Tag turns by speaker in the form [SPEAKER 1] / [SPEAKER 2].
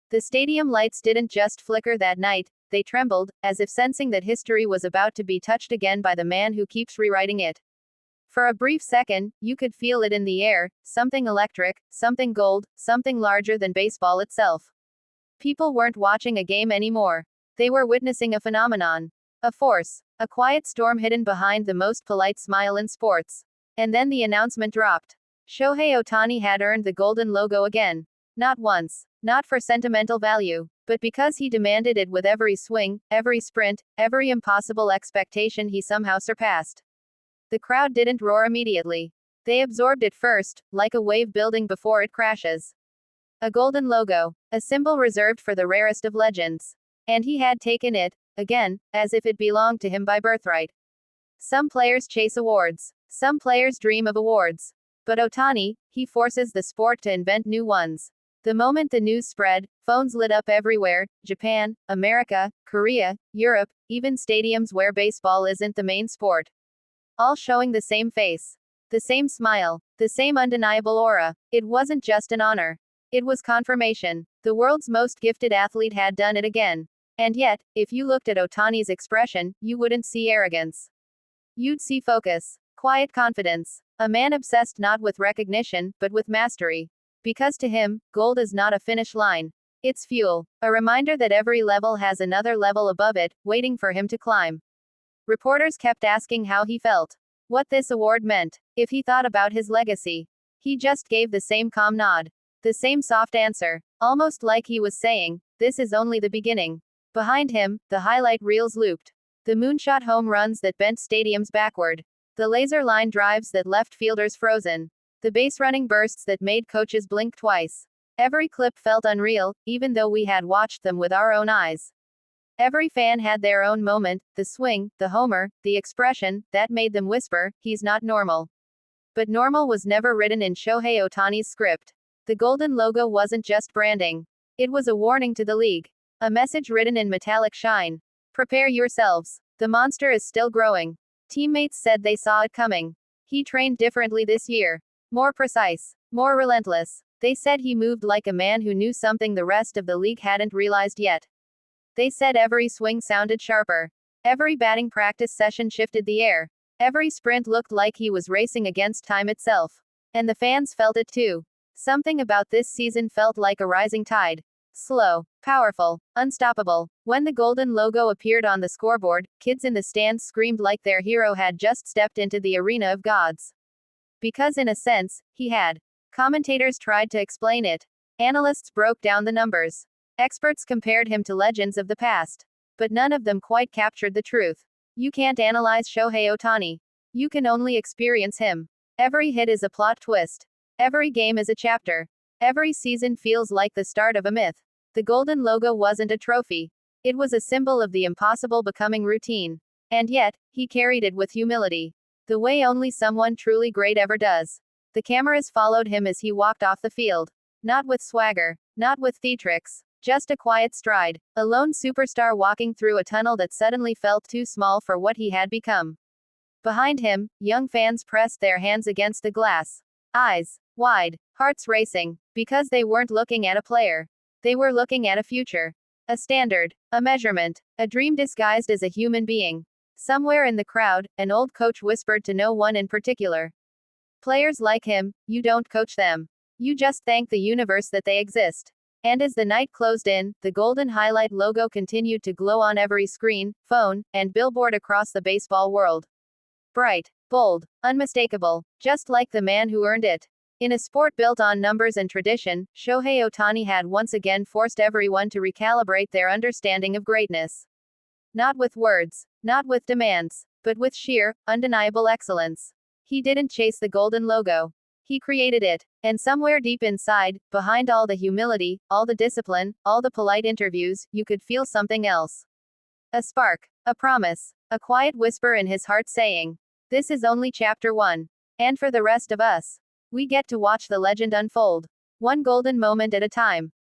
[SPEAKER 1] The stadium lights didn't just flicker that night, they trembled, as if sensing that history was about to be touched again by the man who keeps rewriting it. For a brief second, you could feel it in the air, something electric, something gold, something larger than baseball itself. People weren't watching a game anymore. They were witnessing a phenomenon. A force. A quiet storm hidden behind the most polite smile in sports. And then the announcement dropped. Shohei Ohtani had earned the golden logo again. Not once. Not for sentimental value. But because he demanded it with every swing, every sprint, every impossible expectation he somehow surpassed. The crowd didn't roar immediately. They absorbed it first, like a wave building before it crashes. A golden logo. A symbol reserved for the rarest of legends. And he had taken it, again, as if it belonged to him by birthright. Some players chase awards. Some players dream of awards. But Ohtani, he forces the sport to invent new ones. The moment the news spread, phones lit up everywhere, Japan, America, Korea, Europe, even stadiums where baseball isn't the main sport. All showing the same face. The same smile. The same undeniable aura. It wasn't just an honor. It was confirmation. The world's most gifted athlete had done it again. And yet, if you looked at Ohtani's expression, you wouldn't see arrogance. You'd see focus. Quiet confidence. A man obsessed not with recognition, but with mastery. Because to him, gold is not a finish line. It's fuel. A reminder that every level has another level above it, waiting for him to climb. Reporters kept asking how he felt. What this award meant. If he thought about his legacy. He just gave the same calm nod. The same soft answer. Almost like he was saying, this is only the beginning. Behind him, the highlight reels looped. The moonshot home runs that bent stadiums backward. The laser line drives that left fielders frozen. The base running bursts that made coaches blink twice. Every clip felt unreal, even though we had watched them with our own eyes. Every fan had their own moment, the swing, the homer, the expression, that made them whisper, he's not normal. But normal was never written in Shohei Ohtani's script. The golden logo wasn't just branding. It was a warning to the league. A message written in metallic shine. Prepare yourselves. The monster is still growing. Teammates said they saw it coming. He trained differently this year. More precise. More relentless. They said he moved like a man who knew something the rest of the league hadn't realized yet. They said every swing sounded sharper. Every batting practice session shifted the air. Every sprint looked like he was racing against time itself. And the fans felt it too. Something about this season felt like a rising tide. Slow, powerful, unstoppable. When the golden logo appeared on the scoreboard, kids in the stands screamed like their hero had just stepped into the arena of gods. Because in a sense, he had. Commentators tried to explain it. Analysts broke down the numbers. Experts compared him to legends of the past. But none of them quite captured the truth. You can't analyze Shohei Ohtani. You can only experience him. Every hit is a plot twist. Every game is a chapter. Every season feels like the start of a myth. The golden logo wasn't a trophy. It was a symbol of the impossible becoming routine. And yet, he carried it with humility. The way only someone truly great ever does. The cameras followed him as he walked off the field. Not with swagger. Not with theatrics. Just a quiet stride. A lone superstar walking through a tunnel that suddenly felt too small for what he had become. Behind him, young fans pressed their hands against the glass. Eyes wide, hearts racing. Because they weren't looking at a player. They were looking at a future. A standard. A measurement. A dream disguised as a human being. Somewhere in the crowd, an old coach whispered to no one in particular. Players like him, you don't coach them. You just thank the universe that they exist. And as the night closed in, the golden highlight logo continued to glow on every screen, phone, and billboard across the baseball world. Bright, bold, unmistakable, just like the man who earned it. In a sport built on numbers and tradition, Shohei Ohtani had once again forced everyone to recalibrate their understanding of greatness. Not with words, not with demands, but with sheer, undeniable excellence. He didn't chase the golden logo. He created it. And somewhere deep inside, behind all the humility, all the discipline, all the polite interviews, you could feel something else. A spark, a promise, a quiet whisper in his heart saying, this is only chapter 1. And for the rest of us, we get to watch the legend unfold. One golden moment at a time.